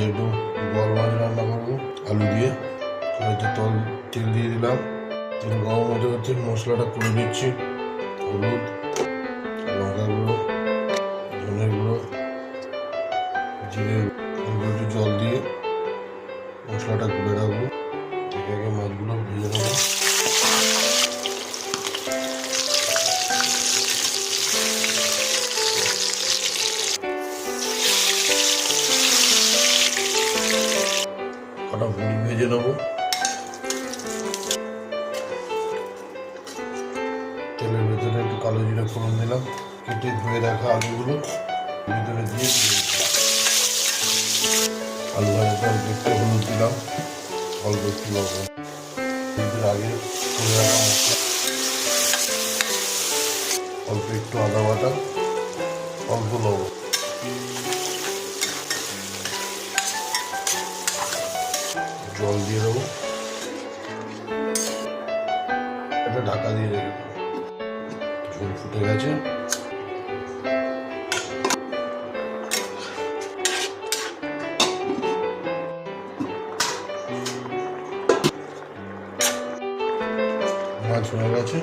একটু বল মাছ রান্না করবো আলু দিয়ে। কড়াইতে তেল দিয়ে দিলাম। তেল গরম হতে হতে মশলাটা করে দিচ্ছি। হলুদ, লঙ্কা গুঁড়ো, ধনে গুঁড়ো, জিরে, একটু জল দিয়ে মশলাটা গুলে রাখবো। একে একে মাছগুলো ভেজে নেবো। কটা ভুল ভেজে নেবো। তেলের ভেতরে একটু কালো জিরে ফোড়ন দিলাম। কেটে ধুয়ে রাখা আলুগুলো ভিতরে দিয়ে আলু ভাজাতে অল্প একটু হলুদ দিলাম, অল্প একটু লবণ। আগে ধুয়ে রাখা মশলা, অল্প একটু আদা বাটা, অল্প লবণ, জল দিয়ে দেবো। এটা ঢাকা দিয়ে রেখে দেবো। ঝোল ফুটে গেছে। মাছ হয়ে গেছে।